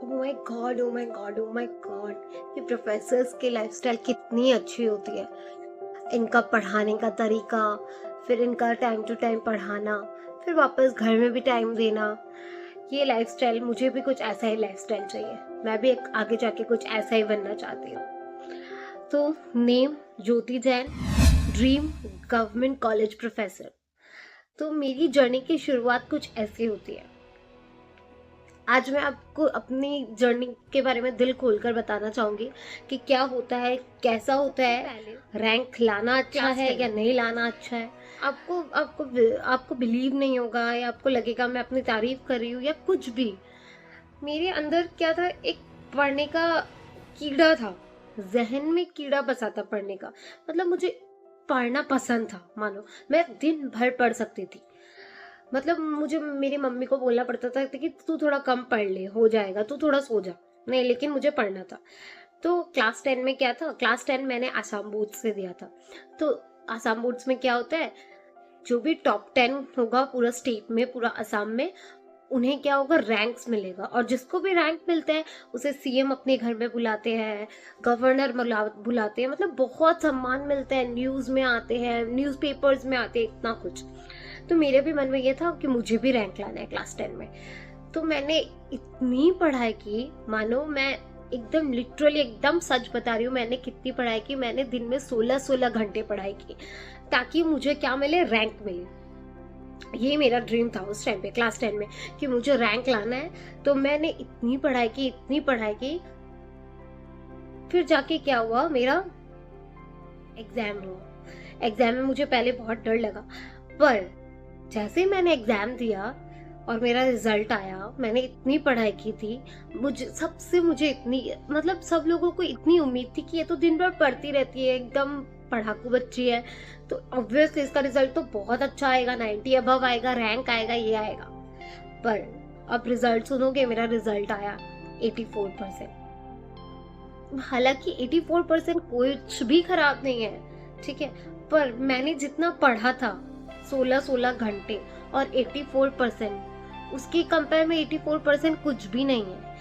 My God, oh my God, oh my God! ये professors की lifestyle कितनी अच्छी होती है। इनका पढ़ाने का तरीका, फिर इनका टाइम टू टाइम पढ़ाना, फिर वापस घर में भी टाइम देना। ये लाइफस्टाइल, मुझे भी कुछ ऐसा ही लाइफस्टाइल चाहिए। मैं भी एक आगे जाके कुछ ऐसा ही बनना चाहती हूँ। तो name Jyoti Jain, dream government college professor. तो मेरी जर्नी की शुरुआत कुछ ऐसी होती है। आज मैं आपको अपनी जर्नी के बारे में दिल खोलकर बताना चाहूंगी कि क्या होता है, कैसा होता है। रैंक लाना अच्छा है या नहीं लाना अच्छा है। आपको आपको आपको बिलीव नहीं होगा या आपको लगेगा मैं अपनी तारीफ कर रही हूँ या कुछ भी। मेरे अंदर क्या था, एक पढ़ने का कीड़ा था। जहन में कीड़ा बसा था पढ़ने का। मतलब मुझे पढ़ना पसंद था। मानो मैं दिन भर पढ़ सकती थी। मतलब मुझे मेरी मम्मी को बोलना पड़ता था कि तू थोड़ा कम पढ़ ले, हो जाएगा, तू थोड़ा सो जा। नहीं, लेकिन मुझे पढ़ना था। तो क्लास 10 में क्या था, क्लास 10 मैंने आसाम बोर्ड्स से दिया था। तो आसाम बोर्ड्स में क्या होता है, जो भी टॉप 10 होगा पूरा स्टेट में, पूरा असम में, उन्हें क्या होगा, रैंक्स मिलेगा। और जिसको भी रैंक मिलता है उसे सीएम अपने घर में बुलाते हैं, गवर्नर बुलाते हैं। मतलब बहुत सम्मान मिलता है, न्यूज में आते हैं, न्यूज़पेपर्स में आते हैं, इतना कुछ। तो मेरे भी मन में ये था कि मुझे भी रैंक लाना है क्लास 10 में। तो मैंने इतनी पढ़ाई की, मानो मैं एकदम लिटरली एकदम सच बता रही हूँ, मैंने कितनी पढ़ाई की। मैंने दिन में 16-16 घंटे पढ़ाई की ताकि मुझे क्या मिले, रैंक मिले। ये मेरा ड्रीम था उस टाइम पे क्लास 10 में कि मुझे रैंक लाना है। तो मैंने इतनी पढ़ाई की, इतनी पढ़ाई की। फिर जाके क्या हुआ, मेरा एग्जाम हुआ। एग्जाम में मुझे पहले बहुत डर लगा, पर जैसे मैंने एग्जाम दिया और मेरा रिजल्ट आया, मैंने इतनी पढ़ाई की थी। मुझे इतनी, मतलब सब लोगों को इतनी उम्मीद थी कि ये तो दिन भर पढ़ती रहती है, एकदम पढ़ाकू बच्ची है, तो ऑब्वियसली इसका रिजल्ट तो बहुत अच्छा आएगा, 90 अबव आएगा, रैंक आएगा, ये आएगा। पर अब रिजल्ट सुनोगे, मेरा रिजल्ट आया 84%। हालांकि 84% कुछ भी खराब नहीं है, ठीक है, पर मैंने जितना पढ़ा था 16-16 घंटे और 84%, उसके कंपेयर में 84% कुछ भी नहीं है।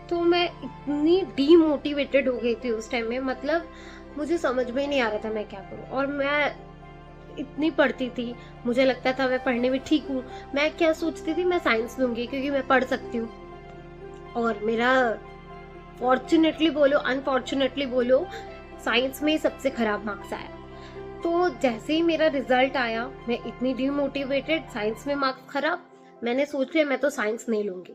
तो मैं इतनी डीमोटिवेटेड हो गई थी उस टाइम में। मतलब मुझे समझ में ही नहीं आ रहा था मैं क्या करूं। और मैं इतनी पढ़ती थी, मुझे लगता था मैं पढ़ने में ठीक हूँ। मैं क्या सोचती थी, मैं साइंस लूंगी क्योंकि मैं पढ़ सकती हूँ। और मेरा फॉर्चुनेटली बोलो अनफॉर्चुनेटली बोलो, साइंस में सबसे खराब मार्क्स आया। तो जैसे ही मेरा रिजल्ट आया, मैं इतनी डिमोटिवेटेड, साइंस में मार्क्स खराब। मैंने सोच लिया मैं तो साइंस नहीं लूंगी।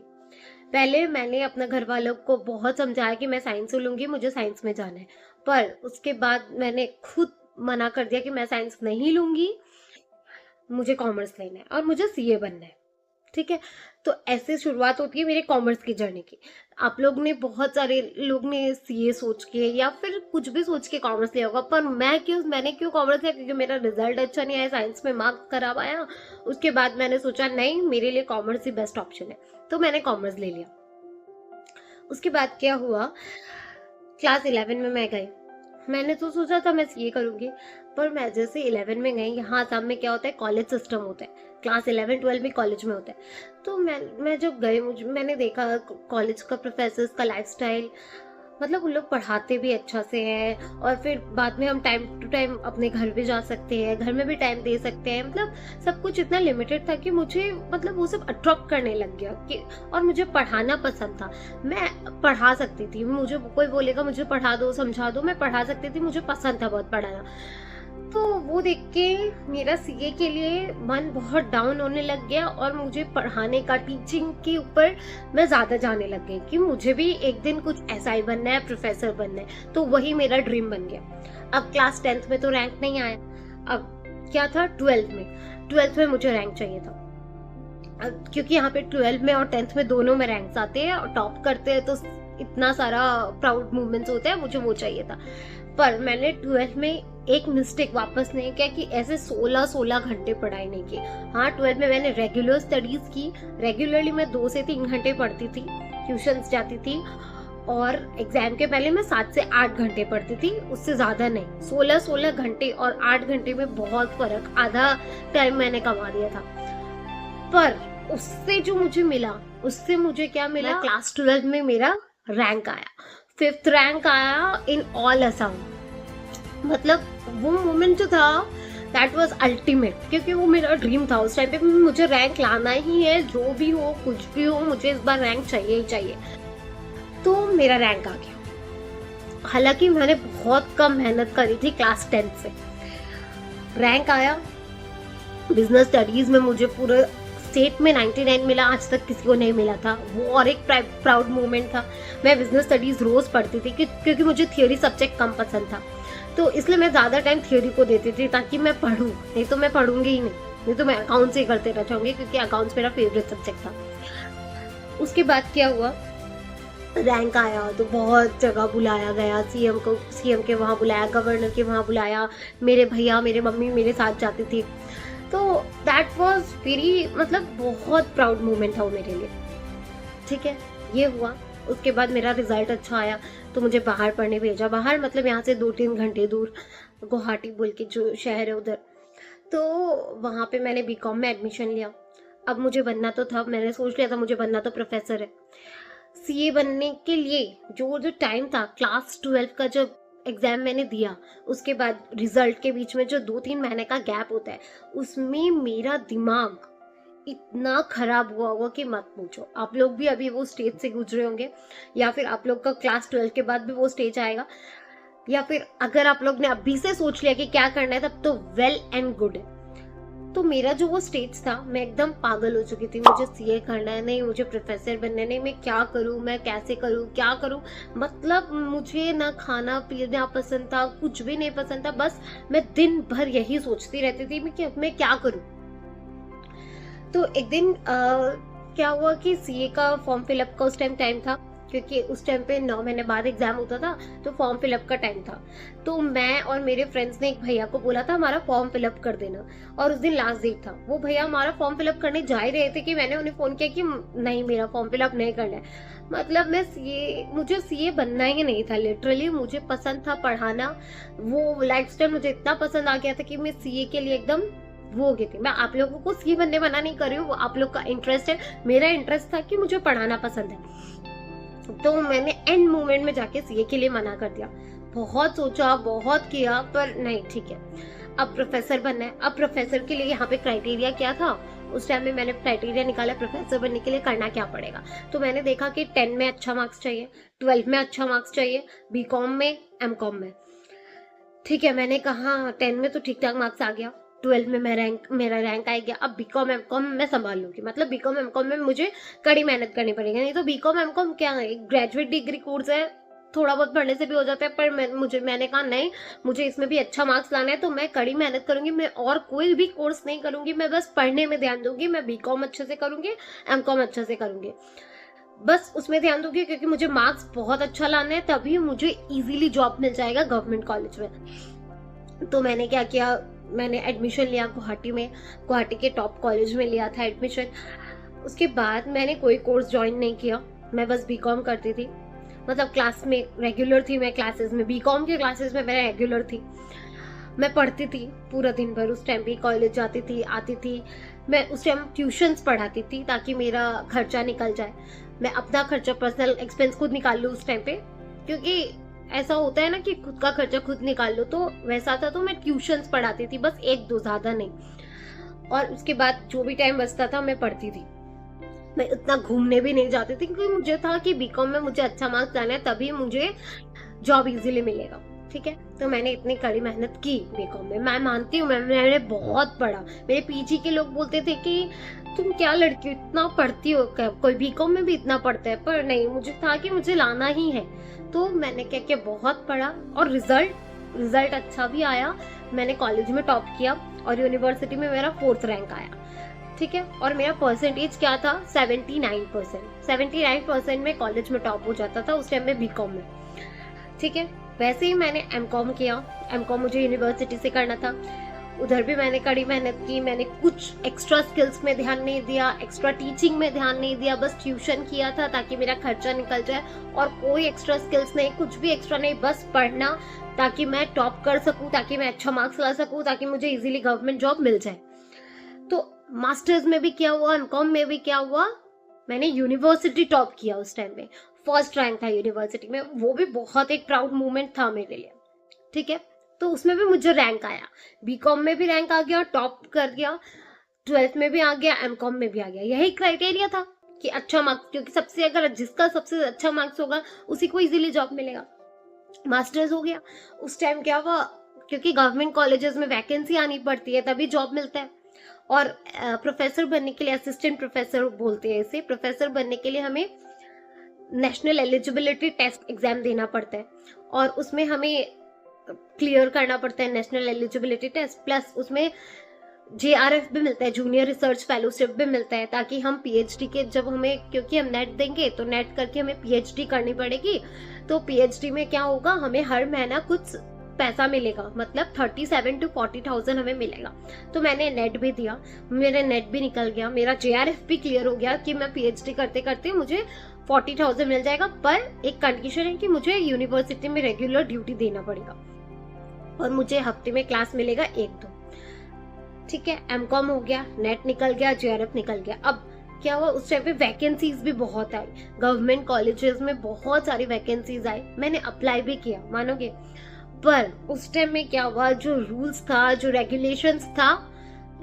पहले मैंने अपने घर वालों को बहुत समझाया कि मैं साइंस लूंगी, मुझे साइंस में जाना है। पर उसके बाद मैंने खुद मना कर दिया कि मैं साइंस नहीं लूंगी, मुझे कॉमर्स लेना है और मुझे सीए बनना है। ठीक है, तो ऐसे शुरुआत होती है मेरे कॉमर्स की जर्नी की। आप लोग ने, बहुत सारे लोग ने सीए सोच के या फिर कुछ भी सोच के कॉमर्स लिया होगा, पर मैंने क्यों कॉमर्स लिया, क्योंकि मेरा रिजल्ट अच्छा नहीं आया, साइंस में मार्क्स खराब आया। उसके बाद मैंने सोचा नहीं, मेरे लिए कॉमर्स ही बेस्ट ऑप्शन है, तो मैंने कॉमर्स ले लिया। उसके बाद क्या हुआ, क्लास 11 में मैं गई। मैंने तो सोचा था मैं सीए करूंगी, पर मैं जैसे 11 में गई, यहाँ आसाम में क्या होता है, कॉलेज सिस्टम होता है, क्लास 11-12 भी कॉलेज में होता है। तो मैं जब गई, मैंने देखा कॉलेज का प्रोफेसर्स का लाइफस्टाइल। मतलब उन लोग पढ़ाते भी अच्छा से हैं और फिर बाद में हम टाइम टू टाइम अपने घर भी जा सकते हैं, घर में भी टाइम दे सकते हैं। मतलब सब कुछ इतना लिमिटेड था कि मुझे, मतलब वो सब अट्रैक्ट करने लग गया कि, और मुझे पढ़ाना पसंद था। मैं पढ़ा सकती थी, मुझे कोई बोलेगा मुझे पढ़ा दो, समझा दो, मैं पढ़ा सकती थी, मुझे पसंद था बहुत पढ़ाना। तो वो देख के मेरा सीए के लिए मन बहुत डाउन होने लग गया और मुझे पढ़ाने का, टीचिंग के ऊपर मैं ज्यादा जाने लग गई कि मुझे भी एक दिन कुछ ऐसा ही बनना है, प्रोफेसर बनना है। तो वही मेरा ड्रीम बन गया। अब क्लास 10th में तो रैंक नहीं आया, अब क्या था, 12th में मुझे रैंक चाहिए था। अब क्योंकि यहाँ पे 12 में और 10th में दोनों में रैंक्स आते हैं और टॉप करते हैं तो इतना सारा प्राउड मूवमेंट्स होते हैं, मुझे वो चाहिए था। पर मैंने 12 में एक मिस्टेक वापस नहीं किया कि ऐसे 16-16 घंटे पढ़ाई नहीं की। हाँ, 12 में मैंने रेगुलर स्टडीज की। रेगुलरली मैं 2 से 3 घंटे पढ़ती थी, ट्यूशंस जाती थी, और एग्जाम के पहले मैं 7 से 8 घंटे पढ़ती थी, उससे ज्यादा नहीं। 16-16 घंटे और 8 घंटे में बहुत फर्क, आधा टाइम मैंने कमा दिया था। पर उससे जो मुझे मिला उससे मुझे क्या मिला, क्लास 12 में मेरा रैंक आया, 5th रैंक आया इन ऑल असम। मतलब वो मोमेंट जो था दैट वाज अल्टीमेट, क्योंकि वो मेरा ड्रीम था उस टाइम पे, मुझे रैंक लाना ही है, जो भी हो कुछ भी हो मुझे इस बार रैंक चाहिए ही चाहिए। तो मेरा रैंक आ गया, हालांकि मैंने बहुत कम मेहनत करी थी क्लास 10 से। रैंक आया, बिजनेस स्टडीज में मुझे पूरे स्टेट में 99 मिला, आज तक किसी को नहीं मिला था वो, और एक प्राउड मोमेंट था। मैं बिजनेस स्टडीज रोज पढ़ती थी क्योंकि मुझे थियोरी सब्जेक्ट कम पसंद था, तो इसलिए मैं ज़्यादा टाइम थियोरी को देती थी ताकि मैं पढूं, नहीं तो मैं पढ़ूंगी ही नहीं तो मैं अकाउंट्स ही करते रह जाऊंगी, क्योंकि अकाउंट्स मेरा फेवरेट सब्जेक्ट था। उसके बाद क्या हुआ, रैंक आया तो बहुत जगह बुलाया गया, सीएम के वहाँ बुलाया, गवर्नर के वहाँ बुलाया, मेरे भैया मेरे मम्मी मेरे साथ जाती थी। तो दैट वाज वेरी, मतलब बहुत प्राउड मोमेंट था वो मेरे लिए। ठीक है, ये हुआ। उसके बाद मेरा रिजल्ट अच्छा आया तो मुझे बाहर पढ़ने भेजा, बाहर मतलब यहाँ से 2-3 घंटे दूर, गुवाहाटी बोल के जो शहर है उधर। तो वहाँ पे मैंने बीकॉम में एडमिशन लिया। अब मुझे बनना तो था, मैंने सोच लिया था मुझे बनना तो प्रोफेसर है। सीए बनने के लिए जो टाइम था, क्लास 12 का जब एग्जाम मैंने दिया, उसके बाद रिजल्ट के बीच में जो 2-3 महीने का गैप होता है, उसमें मेरा दिमाग इतना खराब हुआ होगा कि मत पूछो। आप लोग भी अभी वो स्टेज से गुजरे होंगे, या फिर आप लोग का क्लास 12 के बाद भी वो स्टेज आएगा, या फिर अगर आप लोग ने अभी से सोच लिया कि क्या करना है तब तो वेल एंड गुड है। तो मेरा जो वो स्टेज था, मैं एकदम पागल हो चुकी थी, मुझे सीए करना है, नहीं मुझे प्रोफेसर बनना है, नहीं मैं क्या करूं, मैं कैसे करूं, क्या करूं। मतलब मुझे ना खाना पीना पसंद था, कुछ भी नहीं पसंद था, बस मैं दिन भर यही सोचती रहती थी मैं क्या करूं। तो एक दिन क्या हुआ कि सीए का फॉर्म फिलअप का उस टाइम था, क्योंकि उस टाइम पे 9 महीने बाद एग्जाम होता था, तो फॉर्म फिलअप का टाइम था। तो मैं और मेरे फ्रेंड्स ने एक भैया को बोला था हमारा फॉर्म फिलअप कर देना, और उस दिन लास्ट डेट था। वो भैया हमारा फॉर्म फिलअप करने जा ही रहे थे कि मैंने उन्हें फोन किया कि नहीं मेरा फॉर्म फिलअप नहीं करना है। मतलब मुझे सीए बनना ही नहीं था, लिटरली मुझे पसंद था पढ़ाना, वो लाइफस्टाइल मुझे इतना पसंद आ गया था कि मैं सीए के लिए एकदम वो हो गई थी। मैं आप लोगों को सीए बनने मना नहीं कर रही हूँ, वो आप लोग का इंटरेस्ट है, मेरा इंटरेस्ट था कि मुझे पढ़ाना पसंद है। तो मैंने एंड मोमेंट में जाके सीए के लिए मना कर दिया। बहुत सोचा, बहुत किया, पर नहीं, ठीक है अब प्रोफेसर बनना है। अब प्रोफेसर के लिए यहाँ पे क्राइटेरिया क्या था, उस टाइम में मैंने क्राइटेरिया निकाला प्रोफेसर बनने के लिए करना क्या पड़ेगा। तो मैंने देखा कि 10 में अच्छा मार्क्स चाहिए, 12 में अच्छा मार्क्स चाहिए, बीकॉम में, एमकॉम में। ठीक है, मैंने कहा 10 में तो ठीक ठाक मार्क्स आ गया, 12 में मेरा रैंक आ गया, अब बीकॉम एमकॉम मैं संभाल लूंगी। मतलब बीकॉम एमकॉम में मुझे कड़ी मेहनत करनी पड़ेगी, नहीं तो बीकॉम एमकॉम क्या है, ग्रेजुएट डिग्री कोर्स है, थोड़ा बहुत पढ़ने से भी हो जाता है। पर मैंने कहा नहीं, मुझे इसमें भी अच्छा मार्क्स लाना है, तो मैं कड़ी मेहनत करूंगी, मैं और कोई भी कोर्स नहीं करूंगी, मैं बस पढ़ने में ध्यान दूंगी, मैं बीकॉम अच्छे से करूंगी, एमकॉम अच्छे से करूंगी, बस उसमें ध्यान दूंगी, क्योंकि मुझे मार्क्स बहुत अच्छा लाना है, तभी मुझे इजीली जॉब मिल जाएगा गवर्नमेंट कॉलेज में। तो मैंने क्या किया, मैंने एडमिशन लिया गुवाहाटी में, गुवाहाटी के टॉप कॉलेज में लिया था एडमिशन। उसके बाद मैंने कोई कोर्स ज्वाइन नहीं किया, मैं बस बीकॉम करती थी। मतलब क्लास में रेगुलर थी, मैं क्लासेस में, बीकॉम के क्लासेस में मैं रेगुलर थी, मैं पढ़ती थी पूरा दिन भर। उस टाइम पे कॉलेज जाती थी, आती थी, मैं उस टाइम ट्यूशन्स पढ़ाती थी ताकि मेरा खर्चा निकल जाए, मैं अपना खर्चा, पर्सनल एक्सपेंस खुद निकाल लूँ उस टाइम पे, क्योंकि ऐसा होता है ना कि खुद का खर्चा खुद निकाल लो, तो वैसा था। तो मैं ट्यूशन्स पढ़ाती थी, बस 1-2, ज़्यादा नहीं। और उसके बाद जो भी टाइम बचता था मैं पढ़ती थी, मैं इतना घूमने भी नहीं जाती थी, क्योंकि मुझे था कि बीकॉम में मुझे अच्छा मार्क्स लाना है, तभी मुझे जॉब इजीली मिलेगा। ठीक है, तो मैंने इतनी कड़ी मेहनत की बीकॉम में, मैं मानती हूँ मैंने बहुत पढ़ा। मेरे पीजी के लोग बोलते थे कि तुम क्या लड़की इतना पढ़ती हो, कोई बीकॉम में भी इतना पढ़ता है, पर नहीं, मुझे था कि मुझे लाना ही है। तो मैंने क्या किया, बहुत पढ़ा, और रिजल्ट अच्छा भी आया, मैंने कॉलेज में टॉप किया, और यूनिवर्सिटी में मेरा 4th रैंक आया। ठीक है, और मेरा परसेंटेज क्या था, 79%। 79% में कॉलेज में टॉप हो जाता था उस टाइम में बीकॉम में। ठीक है, वैसे ही मैंने एमकॉम किया, एमकॉम मुझे यूनिवर्सिटी से करना था, उधर भी मैंने कड़ी मेहनत की, मैंने कुछ एक्स्ट्रा स्किल्स में ध्यान नहीं दिया, एक्स्ट्रा टीचिंग में ध्यान नहीं दिया, बस ट्यूशन किया था ताकि मेरा खर्चा निकल जाए, और कोई एक्स्ट्रा स्किल्स नहीं, कुछ भी एक्स्ट्रा नहीं, बस पढ़ना ताकि मैं टॉप कर सकूं, ताकि मैं अच्छा मार्क्स ला सकूं, ताकि मुझे इजीली गवर्नमेंट जॉब मिल जाए। तो मास्टर्स में भी क्या हुआ, एमकॉम में भी क्या हुआ, मैंने यूनिवर्सिटी टॉप किया उस टाइम पे, फर्स्ट रैंक था यूनिवर्सिटी में, वो भी बहुत एक प्राउड मोमेंट था मेरे लिए। ठीक है, तो उसमें भी मुझे रैंक आया, बीकॉम में भी रैंक आ गया, टॉप कर गया, 12th में भी आ गया, एमकॉम में भी आ गया। यही क्राइटेरिया था कि अच्छा मार्क्स, क्योंकि सबसे अगर जिसका सबसे अच्छा मार्क्स होगा उसी को इजीली जॉब मिलेगा। मास्टर्स हो गया, उस टाइम क्या हुआ, क्योंकि गवर्नमेंट कॉलेजेस में वैकेंसी आनी पड़ती है तभी जॉब मिलता है, और प्रोफेसर बनने के लिए, असिस्टेंट प्रोफेसर बोलते हैं इसे, प्रोफेसर बनने के लिए हमें नेशनल एलिजिबिलिटी टेस्ट एग्जाम देना पड़ता है, और उसमें हमें क्लियर करना पड़ता है नेशनल एलिजिबिलिटी टेस्ट, प्लस उसमें JRF भी मिलता है, जूनियर रिसर्च फेलोशिप भी मिलता है, ताकि हम PhD के, जब हमें, क्योंकि हम नेट देंगे तो नेट करके हमें PhD करनी पड़ेगी, तो PhD में क्या होगा, हमें हर महीना कुछ पैसा मिलेगा, मतलब 37 to 40,000 हमें मिलेगा। तो मैंने नेट भी दिया, मेरा नेट भी निकल गया, मेरा JRF भी क्लियर हो गया कि मैं PhD करते करते मुझे 40,000 मिल जाएगा, पर एक कंडीशन है कि मुझे यूनिवर्सिटी में रेगुलर ड्यूटी देना पड़ेगा और मुझे हफ्ते में क्लास मिलेगा 1-2। ठीक है, एमकॉम हो गया, नेट निकल गया, JRF निकल गया। अब क्या हुआ, उस टाइम पे वैकेंसीज भी बहुत आई, गवर्नमेंट कॉलेजेस में बहुत सारी वैकेंसीज आई, मैंने अप्लाई भी किया, मानोगे, पर उस टाइम में क्या हुआ, जो रूल्स था, जो रेगुलेशंस था,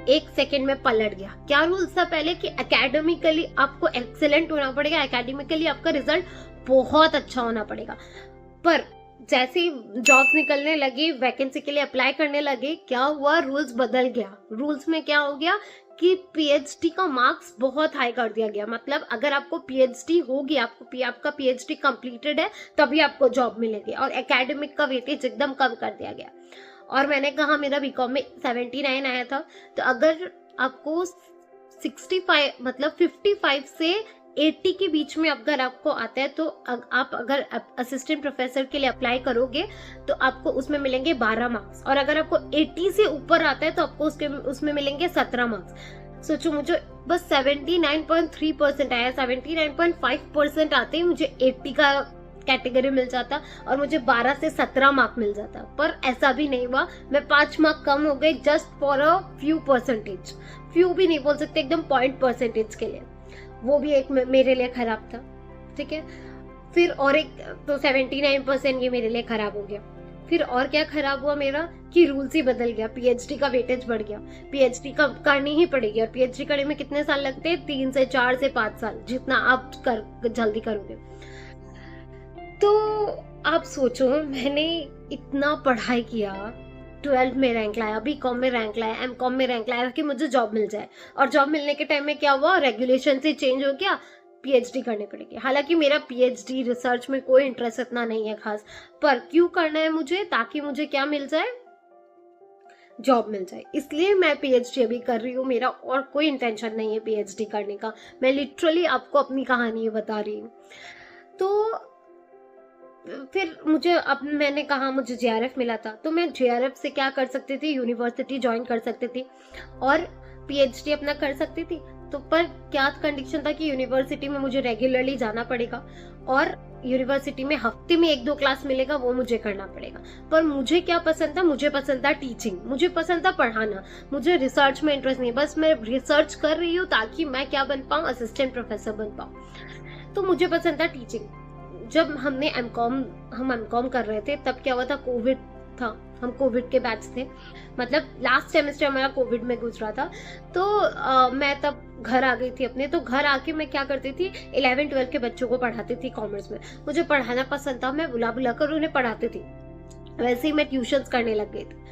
एक सेकंड में पलट गया। क्या रूल्स था पहले कि एकेडमिकली आपको एक्सेलेंट होना पड़ेगा, एकेडमिकली आपका रिजल्ट बहुत अच्छा होना पड़ेगा, पर जैसे ही जॉब्स निकलने लगी, वैकेंसी के लिए अप्लाई करने लगे, क्या हुआ, रूल्स बदल गया। रूल्स में क्या हो गया कि PhD का मार्क्स बहुत हाई कर दिया गया, मतलब अगर आपको PhD होगी, आपका PhD कंप्लीटेड है तभी आपको जॉब मिलेगी, और एकेडमिक का वेटेज एकदम कम कर दिया गया। और मैंने कहा मेरा बीकॉम में 79 आया था, तो अगर आपको 65 मतलब 55 से 80 के बीच में अगर आपको आता है, तो आप अगर असिस्टेंट प्रोफेसर के लिए अप्लाई करोगे तो आपको उसमें मिलेंगे 12 मार्क्स, और अगर आपको 80 से ऊपर आता है तो आपको उसमें मिलेंगे 17 मार्क्स। सोचो, मुझे बस 79.3% आया, 79.5% आते ही मुझे 80 का कैटेगरी मिल जाता और मुझे 12 से 17 मार्क मिल जाता, पर ऐसा भी नहीं हुआ। मैं 5 मार्क कम हो गई, just for a few percentage, few भी नहीं बोल सकते, एकदम पॉइंट परसेंटेज के लिए, वो भी एक मेरे लिए खराब था। ठीक है, फिर और एक, तो 79% ये मेरे लिए खराब हो गया। फिर और क्या खराब हुआ मेरा, कि रूल्स ही बदल गया, PhD का वेटेज बढ़ गया, PhD का करनी ही पड़ेगी, और PhD करने में कितने साल लगते हैं, 3 से 4 से 5 साल, जितना आप जल्दी करोगे। तो आप सोचो, मैंने इतना पढ़ाई किया, 12 में रैंक लाया, बीकॉम में रैंक लाया, एमकॉम में रैंक लाया कि मुझे जॉब मिल जाए, और जॉब मिलने के टाइम में क्या हुआ, रेगुलेशन से चेंज हो गया, PhD करनी पड़ेगी। हालांकि मेरा PhD रिसर्च में कोई इंटरेस्ट इतना नहीं है खास, पर क्यों करना है मुझे, ताकि मुझे क्या मिल जाए, जॉब मिल जाए, इसलिए मैं PhD अभी कर रही हूँ। मेरा और कोई इंटेंशन नहीं है PhD करने का, मैं लिटरली आपको अपनी कहानी बता रही हूँ। तो फिर मुझे, अब मैंने कहा मुझे JRF मिला था, तो मैं JRF से क्या कर सकती थी, यूनिवर्सिटी ज्वाइन कर सकती थी और PhD अपना कर सकती थी। तो पर क्या कंडीशन था कि यूनिवर्सिटी में मुझे रेगुलरली जाना पड़ेगा, और यूनिवर्सिटी में हफ्ते में 1-2 क्लास मिलेगा, वो मुझे करना पड़ेगा। पर मुझे क्या पसंद था, मुझे पसंद था टीचिंग, मुझे पसंद था पढ़ाना, मुझे रिसर्च में इंटरेस्ट नहीं, बस मैं रिसर्च कर रही हूँ ताकि मैं क्या बन पाऊँ, असिस्टेंट प्रोफेसर बन पाऊँ। तो मुझे पसंद था टीचिंग। जब हम एमकॉम कर रहे थे, तब क्या हुआ था, कोविड था, हम कोविड के बैच थे, मतलब लास्ट सेमेस्टर हमारा कोविड में गुजरा था। तो मैं तब घर आ गई थी अपने, तो घर आके मैं क्या करती थी, 11-12 के बच्चों को पढ़ाती थी कॉमर्स में, मुझे पढ़ाना पसंद था, मैं बुला बुला कर उन्हें पढ़ाती थी, वैसे ही मैं ट्यूशन्स करने लग गई थी।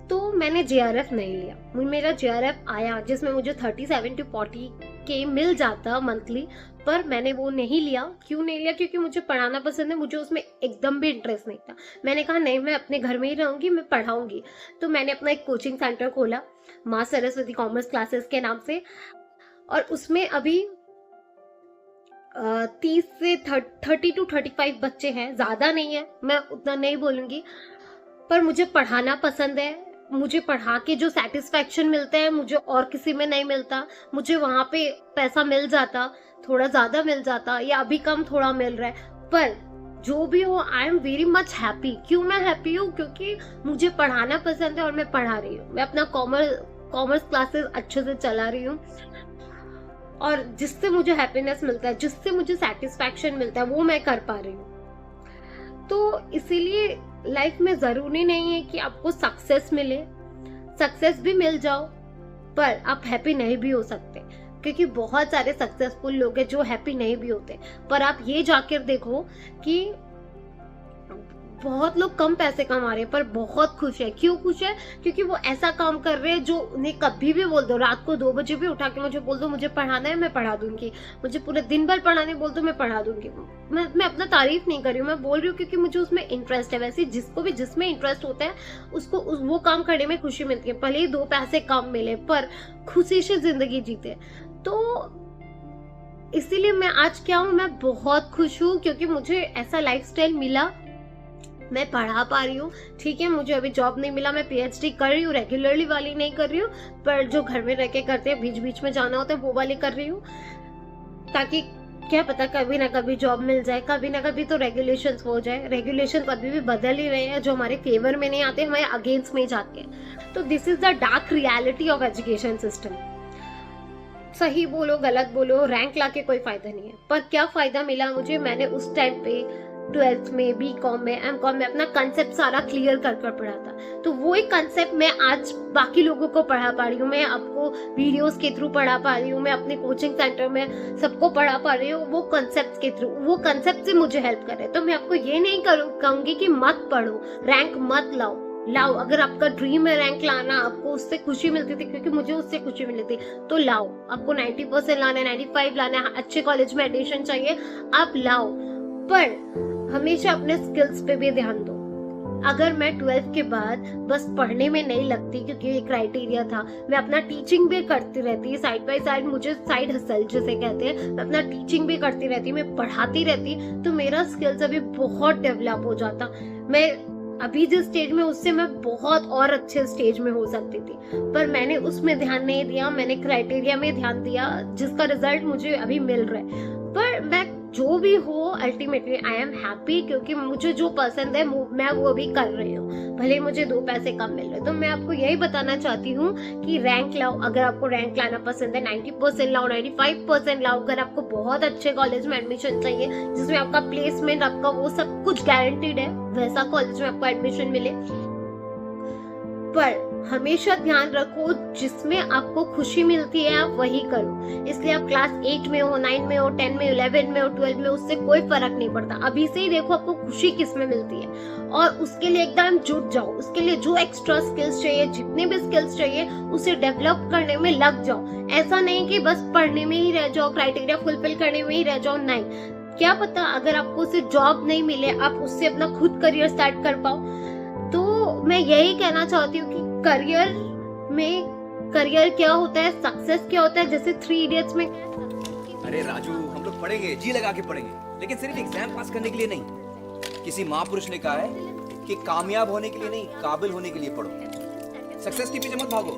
तो मैंने JRF नहीं लिया, मेरा JRF आया जिसमें मुझे 37 to 40 के मिल जाता मंथली, पर मैंने वो नहीं लिया। क्यों नहीं लिया, क्योंकि मुझे पढ़ाना पसंद है, मुझे उसमें एकदम भी इंटरेस्ट नहीं था। मैंने कहा नहीं, मैं अपने घर में ही रहूंगी, मैं पढ़ाऊंगी। तो मैंने अपना एक कोचिंग सेंटर खोला, माँ सरस्वती कॉमर्स क्लासेस के नाम से, और उसमें अभी 30 से 30 to 35 बच्चे हैं, ज़्यादा नहीं है, मैं उतना नहीं बोलूँगी, पर मुझे पढ़ाना पसंद है। मुझे पढ़ा के जो सेटिस्फैक्शन मिलता है, मुझे और किसी में नहीं मिलता। मुझे वहाँ पे पैसा मिल जाता, थोड़ा ज़्यादा मिल जाता, या अभी कम थोड़ा मिल रहा है, पर जो भी हो, I am very much happy. क्यों मैं हैप्पी हूँ, क्योंकि मुझे पढ़ाना पसंद है और मैं पढ़ा रही हूँ, मैं अपना कॉमर्स क्लासेस अच्छे से चला रही हूँ। और जिससे मुझे हैप्पीनेस मिलता है, जिससे मुझे सेटिस्फैक्शन मिलता है, वो मैं कर पा रही हूँ। तो इसीलिए लाइफ में ज़रूरी नहीं है कि आपको सक्सेस मिले, सक्सेस भी मिल जाओ पर आप हैप्पी नहीं भी हो सकते, क्योंकि बहुत सारे सक्सेसफुल लोग हैं जो हैप्पी नहीं भी होते। पर आप ये जाकर देखो कि बहुत लोग कम पैसे कमा रहे हैं पर बहुत खुश है। क्यों खुश है? क्योंकि वो ऐसा काम कर रहे हैं जो उन्हें कभी भी बोल दो, रात को 2 बजे भी उठा के मुझे बोल दो मुझे पढ़ाना है, मैं पढ़ा दूंगी। मुझे पूरे दिन भर पढ़ाने बोल दो, मैं पढ़ा दूंगी। मैं अपना तारीफ नहीं कर रही हूँ, मैं बोल रही हूँ क्योंकि मुझे उसमें इंटरेस्ट है। वैसे जिसको भी जिसमें इंटरेस्ट होता है उसको वो काम करने में खुशी मिलती है, भले ही 2 पैसे कम मिले पर खुशी से जिंदगी जीते। तो इसीलिए मैं आज क्या हूँ, मैं बहुत खुश हूँ क्योंकि मुझे ऐसा लाइफस्टाइल मिला। मैं पढ़ा पा रही हूँ, ठीक है, मुझे अभी जॉब नहीं मिला, मैं पीएचडी कर रही हूँ, रेगुलरली वाली नहीं कर रही हूँ, पर जो घर में रह के करते हैं, बीच बीच में जाना होता है, वो वाली कर रही हूँ, ताकि क्या पता कभी ना कभी जॉब मिल जाए, कभी ना कभी तो रेगुलेशंस हो जाए। रेगुलेशन कभी भी बदल ही रहे हैं, जो हमारे फेवर में नहीं आते हमारे अगेंस्ट में ही जाते हैं। तो this is the dark reality of education system. सही बोलो गलत बोलो, रैंक लाके कोई फायदा नहीं है, पर क्या फायदा मिला मुझे, मैंने उस टाइम पे 12th में, बीकॉम में, एमकॉम में अपना कंसेप्ट सारा क्लियर कर पढ़ा था। तो वो एक कंसेप्ट मैं आज बाकी लोगों को पढ़ा पा रही हूँ, मैं आपको वीडियोस के थ्रू पढ़ा पा रही हूँ, मैं अपने कोचिंग सेंटर में सबको पढ़ा पा रही हूँ, वो कंसेप्ट के थ्रू, वो कंसेप्ट से मुझे हेल्प कर रहे हैं। तो मैं आपको ये नहीं कहूंगी कि मत पढ़ो, रैंक मत लाओ। अगर आपका ड्रीम है रैंक लाना, आपको उससे खुशी मिलती थी, क्योंकि मुझे उससे खुशी मिली थी, तो लाओ। आपको 90% लाना है, 95 लाना है, अच्छे कॉलेज में एडमिशन चाहिए, आप लाओ, पर हमेशा अपने स्किल्स पे भी ध्यान दो। अगर मैं 12th के बाद बस पढ़ने में नहीं लगती, क्योंकि ये क्राइटेरिया था, मैं अपना टीचिंग भी करती रहती, साइड बाय साइड, मुझे साइड हसल जिसे कहते हैं, मैं अपना टीचिंग भी करती रहती, मैं पढ़ाती रहती, तो मेरा स्किल्स अभी बहुत डेवलप हो जाता। मैं अभी जिस स्टेज में, उससे मैं बहुत और अच्छे स्टेज में हो सकती थी, पर मैंने उसमें ध्यान नहीं दिया, मैंने क्राइटेरिया में ध्यान दिया, जिसका रिजल्ट मुझे अभी मिल रहा है। पर मैं जो भी हो, अल्टीमेटली आई एम हैप्पी, क्योंकि मुझे जो पसंद है मैं वो भी कर रही हूँ, भले मुझे 2 पैसे कम मिल रहे। तो मैं आपको यही बताना चाहती हूँ कि रैंक लाओ। अगर आपको रैंक लाना पसंद है, 90% लाओ, 95% लाओ। अगर आपको बहुत अच्छे कॉलेज में एडमिशन चाहिए, जिसमें आपका प्लेसमेंट, आपका वो सब कुछ गारंटीड है, वैसा कॉलेज में आपको एडमिशन मिले। पर हमेशा ध्यान रखो, जिसमें आपको खुशी मिलती है आप वही करो। इसलिए आप क्लास 8 में हो, 9 में हो, 10 में, 11 में हो, 12 में, उससे कोई फर्क नहीं पड़ता। अभी से ही देखो आपको खुशी किस में मिलती है, और उसके लिए एकदम जुट जाओ। उसके लिए जो एक्स्ट्रा स्किल्स चाहिए, जितने भी स्किल्स चाहिए, उसे डेवलप करने में लग जाओ। ऐसा नहीं कि बस पढ़ने में ही रह जाओ, क्राइटेरिया फुलफिल करने में ही रह जाओ, नहीं। क्या पता अगर आपको उससे जॉब नहीं मिले, आप उससे अपना खुद करियर स्टार्ट कर पाओ। तो मैं यही कहना चाहती हूँ कि करियर क्या होता है, सक्सेस क्या होता है, जैसे 3 इडियट्स में। अरे राजू, हम लोग पढ़ेंगे, जी लगा के पढ़ेंगे, लेकिन सिर्फ एग्जाम पास करने के लिए नहीं। किसी महापुरुष ने कहा है कि कामयाब होने के लिए नहीं, काबिल होने के लिए पढ़ो। सक्सेस के पीछे मत भागो,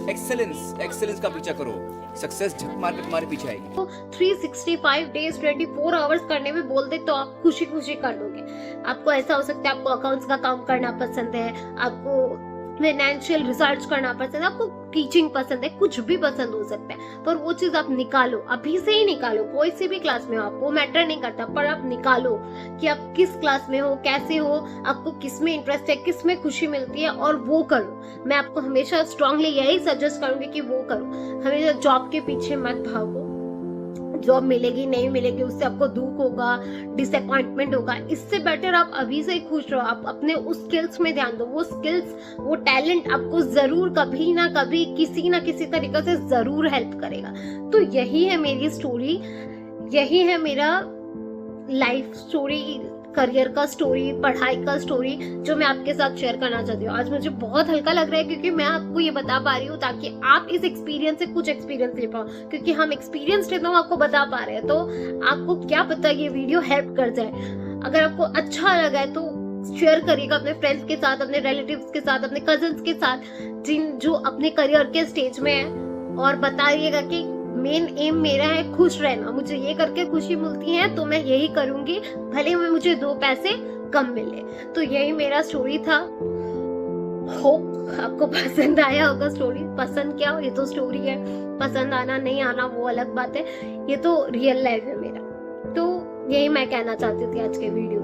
एक्सेलेंस का पीछा करो। सक्सेस झक मार के तुम्हारे पीछे आएगी। तो 365 डेज 24 आवर्स करने में बोल दे तो आप खुशी खुशी कर लोगे। आपको ऐसा हो सकता है, आपको अकाउंट्स का काम करना पसंद है, आपको फाइनेंशियल रिसर्च करना पसंद है, आपको टीचिंग पसंद है, कुछ भी पसंद हो सकता है, पर वो चीज आप निकालो, अभी से ही निकालो। कोई सी भी क्लास में हो आप, वो मैटर नहीं करता, पर आप निकालो कि आप किस क्लास में हो, कैसे हो, आपको किस में इंटरेस्ट है, किस में खुशी मिलती है, और वो करो। मैं आपको हमेशा स्ट्रांगली यही सजेस्ट करूंगी कि वो करो। हमेशा जॉब के पीछे मत भागो। जॉब मिलेगी नहीं मिलेगी उससे आपको दुख होगा, डिसअपॉइंटमेंट होगा। इससे बेटर आप अभी से ही खुश रहो, आप अपने उस स्किल्स में ध्यान दो। वो स्किल्स, वो टैलेंट आपको जरूर कभी ना कभी किसी ना किसी तरीके से जरूर हेल्प करेगा। तो यही है मेरी स्टोरी, यही है मेरा लाइफ स्टोरी, करियर का स्टोरी, पढ़ाई का स्टोरी, जो मैं आपके साथ शेयर करना चाहती हूँ। आज मुझे बहुत हल्का लग रहा है क्योंकि मैं आपको ये बता पा रही हूँ ताकि आप इस एक्सपीरियंस से कुछ एक्सपीरियंस ले पाओ, क्योंकि हम एक्सपीरियंस लेते हैं, आपको बता पा रहे हैं। तो आपको क्या पता ये वीडियो हेल्प कर जाए। अगर आपको अच्छा लगा है तो शेयर करिएगा अपने फ्रेंड्स के साथ, अपने रिलेटिव्स के साथ, अपने कजिन्स के साथ, जो अपने करियर के स्टेज में है, और बताइएगा कि मेन एम मेरा है खुश रहना, मुझे ये करके खुशी मिलती है तो मैं यही करूंगी, भले में मुझे 2 पैसे कम मिले। तो यही मेरा स्टोरी था। होप आपको पसंद आया होगा स्टोरी। पसंद क्या, ये तो स्टोरी है, पसंद आना नहीं आना वो अलग बात है, ये तो रियल लाइफ है मेरा। तो यही मैं कहना चाहती थी आज के वीडियो